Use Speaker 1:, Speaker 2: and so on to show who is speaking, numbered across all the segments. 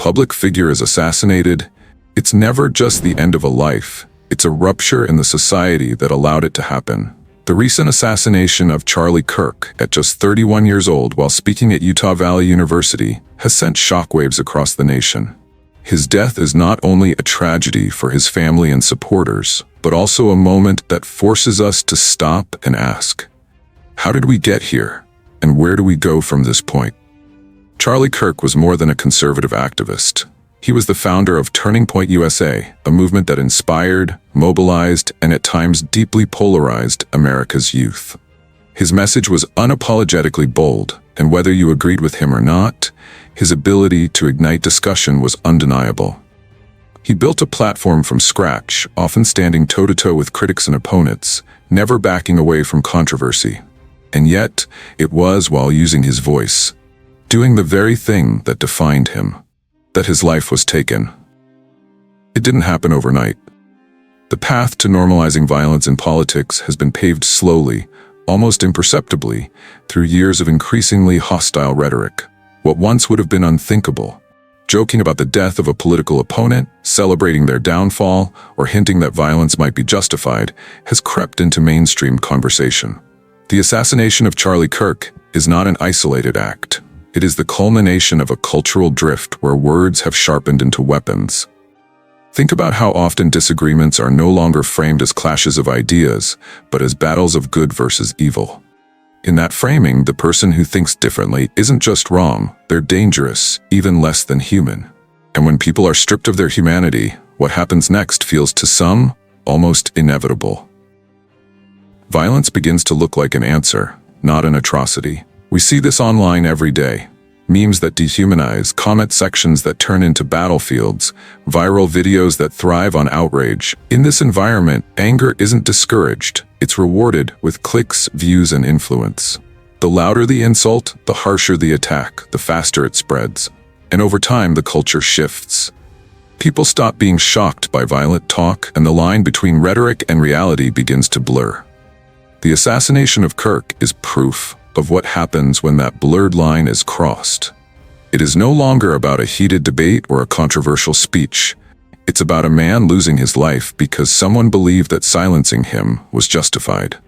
Speaker 1: public figure is assassinated, it's never just the end of a life, it's a rupture in the society that allowed it to happen. The recent assassination of Charlie Kirk at just 31 years old while speaking at Utah Valley University has sent shockwaves across the nation. His death is not only a tragedy for his family and supporters, but also a moment that forces us to stop and ask, how did we get here, and where do we go from this point? Charlie Kirk was more than a conservative activist. He was the founder of Turning Point USA, a movement that inspired, mobilized, and at times deeply polarized America's youth. His message was unapologetically bold, and whether you agreed with him or not, his ability to ignite discussion was undeniable. He built a platform from scratch, often standing toe-to-toe with critics and opponents, never backing away from controversy. And yet, it was while using his voice, doing the very thing that defined him, that his life was taken. It didn't happen overnight. The path to normalizing violence in politics has been paved slowly, almost imperceptibly, through years of increasingly hostile rhetoric. What once would have been unthinkable, joking about the death of a political opponent, celebrating their downfall, or hinting that violence might be justified, has crept into mainstream conversation. The assassination of Charlie Kirk is not an isolated act. It is the culmination of a cultural drift where words have sharpened into weapons. Think about how often disagreements are no longer framed as clashes of ideas, but as battles of good versus evil. In that framing, the person who thinks differently isn't just wrong, they're dangerous, even less than human. And when people are stripped of their humanity, what happens next feels to some almost inevitable. Violence begins to look like an answer, not an atrocity. We see this online every day. Memes that dehumanize, comment sections that turn into battlefields, viral videos that thrive on outrage. In this environment, anger isn't discouraged. It's rewarded with clicks, views, and influence. The louder the insult, the harsher the attack, the faster it spreads. And over time, the culture shifts. People stop being shocked by violent talk, and the line between rhetoric and reality begins to blur. The assassination of Kirk is proof of what happens when that blurred line is crossed. It is no longer about a heated debate or a controversial speech. It's about a man losing his life because someone believed that silencing him was justified.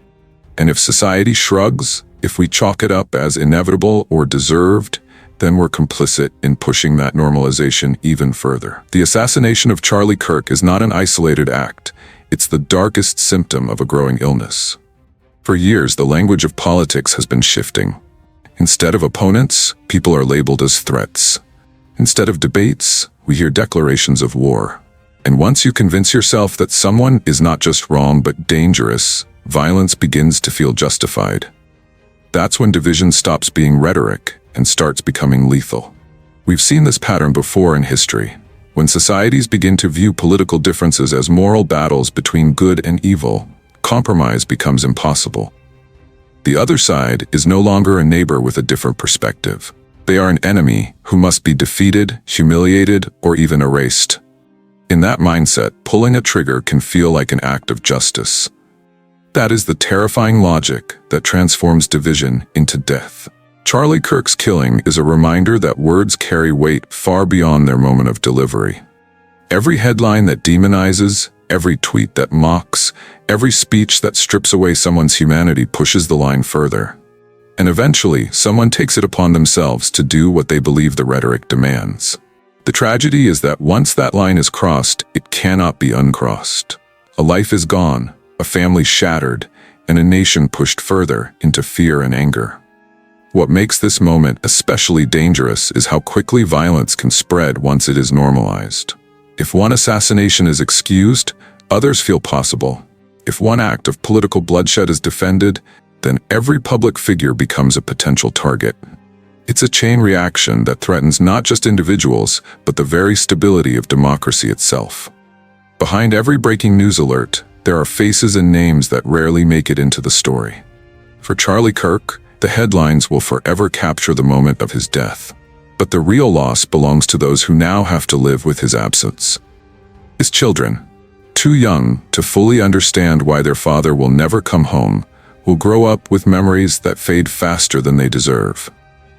Speaker 1: And if society shrugs, if we chalk it up as inevitable or deserved, then we're complicit in pushing that normalization even further. The assassination of Charlie Kirk is not an isolated act. It's the darkest symptom of a growing illness. For years, the language of politics has been shifting. Instead of opponents, people are labeled as threats. Instead of debates, we hear declarations of war. And once you convince yourself that someone is not just wrong but dangerous, violence begins to feel justified. That's when division stops being rhetoric and starts becoming lethal. We've seen this pattern before in history. When societies begin to view political differences as moral battles between good and evil, compromise becomes impossible. The other side is no longer a neighbor with a different perspective. They are an enemy who must be defeated, humiliated, or even erased. In that mindset, pulling a trigger can feel like an act of justice. That is the terrifying logic that transforms division into death. Charlie Kirk's killing is a reminder that words carry weight far beyond their moment of delivery. Every headline that demonizes, every tweet that mocks, every speech that strips away someone's humanity pushes the line further. And eventually, someone takes it upon themselves to do what they believe the rhetoric demands. The tragedy is that once that line is crossed, it cannot be uncrossed. A life is gone, a family shattered, and a nation pushed further into fear and anger. What makes this moment especially dangerous is how quickly violence can spread once it is normalized. If one assassination is excused, others feel possible. If one act of political bloodshed is defended, then every public figure becomes a potential target. It's a chain reaction that threatens not just individuals, but the very stability of democracy itself. Behind every breaking news alert, there are faces and names that rarely make it into the story. For Charlie Kirk, the headlines will forever capture the moment of his death. But the real loss belongs to those who now have to live with his absence. His children, too young to fully understand why their father will never come home, will grow up with memories that fade faster than they deserve.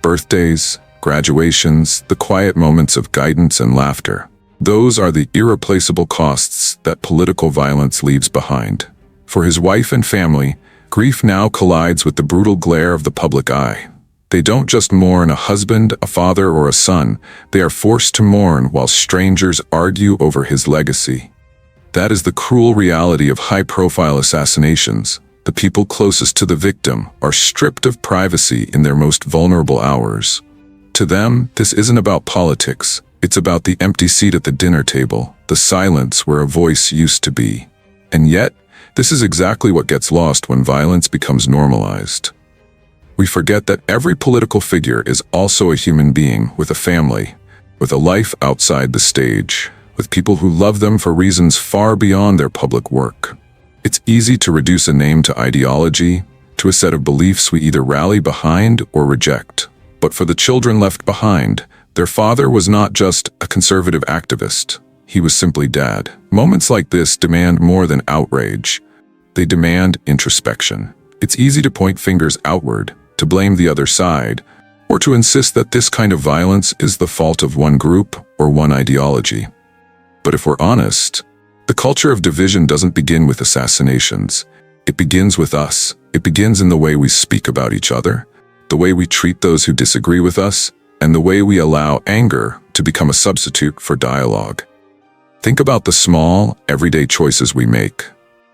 Speaker 1: Birthdays, graduations, the quiet moments of guidance and laughter. Those are the irreplaceable costs that political violence leaves behind. For his wife and family, grief now collides with the brutal glare of the public eye. They don't just mourn a husband, a father, or a son. They are forced to mourn while strangers argue over his legacy. That is the cruel reality of high-profile assassinations. The people closest to the victim are stripped of privacy in their most vulnerable hours. To them, this isn't about politics. It's about the empty seat at the dinner table, the silence where a voice used to be. And yet, this is exactly what gets lost when violence becomes normalized. We forget that every political figure is also a human being with a family, with a life outside the stage, with people who love them for reasons far beyond their public work. It's easy to reduce a name to ideology, to a set of beliefs we either rally behind or reject. But for the children left behind, their father was not just a conservative activist. He was simply dad. Moments like this demand more than outrage. They demand introspection. It's easy to point fingers outward, to blame the other side, or to insist that this kind of violence is the fault of one group or one ideology. But if we're honest, the culture of division doesn't begin with assassinations. It begins with us. It begins in the way we speak about each other, the way we treat those who disagree with us, and the way we allow anger to become a substitute for dialogue. Think about the small, everyday choices we make.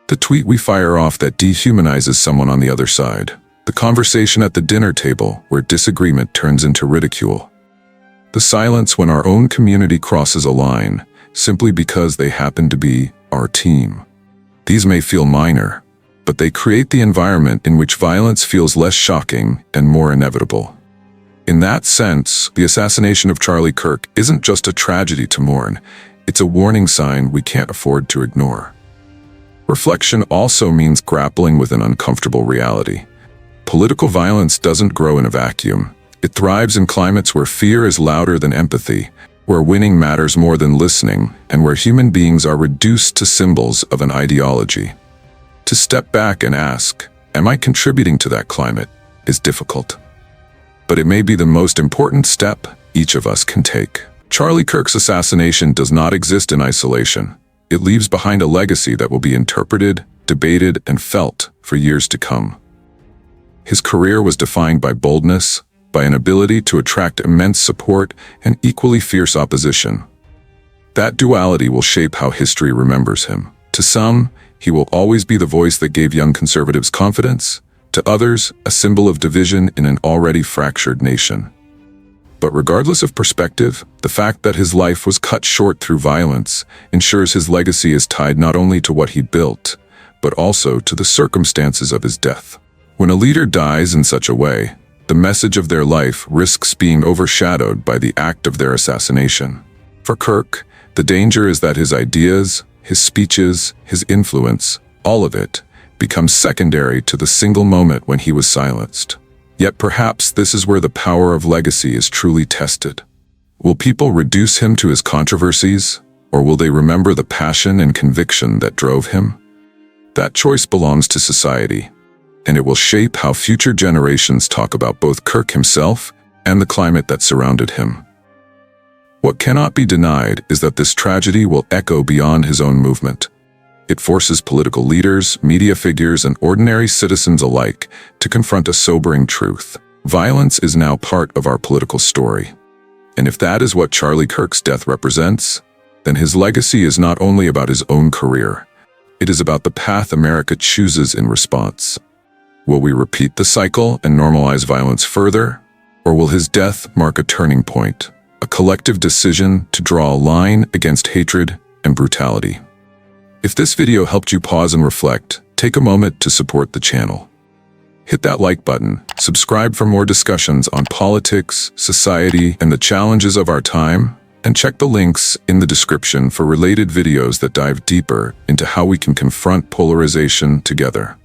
Speaker 1: The tweet we fire off that dehumanizes someone on the other side. The conversation at the dinner table where disagreement turns into ridicule. The silence when our own community crosses a line, simply because they happen to be our team. These may feel minor, but they create the environment in which violence feels less shocking and more inevitable. In that sense, the assassination of Charlie Kirk isn't just a tragedy to mourn, it's a warning sign we can't afford to ignore. Reflection also means grappling with an uncomfortable reality. Political violence doesn't grow in a vacuum. It thrives in climates where fear is louder than empathy, where winning matters more than listening, and where human beings are reduced to symbols of an ideology. To step back and ask, am I contributing to that climate, is difficult. But it may be the most important step each of us can take. Charlie Kirk's assassination does not exist in isolation. It leaves behind a legacy that will be interpreted, debated, and felt for years to come. His career was defined by boldness, by an ability to attract immense support and equally fierce opposition. That duality will shape how history remembers him. To some, he will always be the voice that gave young conservatives confidence. To others, a symbol of division in an already fractured nation. But regardless of perspective, the fact that his life was cut short through violence ensures his legacy is tied not only to what he built, but also to the circumstances of his death. When a leader dies in such a way, the message of their life risks being overshadowed by the act of their assassination. For Kirk, the danger is that his ideas, his speeches, his influence, all of it, becomes secondary to the single moment when he was silenced. Yet perhaps this is where the power of legacy is truly tested. Will people reduce him to his controversies, or will they remember the passion and conviction that drove him? That choice belongs to society, and it will shape how future generations talk about both Kirk himself and the climate that surrounded him. What cannot be denied is that this tragedy will echo beyond his own movement. It forces political leaders, media figures, and ordinary citizens alike to confront a sobering truth. Violence is now part of our political story. And if that is what Charlie Kirk's death represents, then his legacy is not only about his own career, it is about the path America chooses in response. Will we repeat the cycle and normalize violence further? Or will his death mark a turning point, a collective decision to draw a line against hatred and brutality? If this video helped you pause and reflect, take a moment to support the channel. Hit that like button, subscribe for more discussions on politics, society, and the challenges of our time, and check the links in the description for related videos that dive deeper into how we can confront polarization together.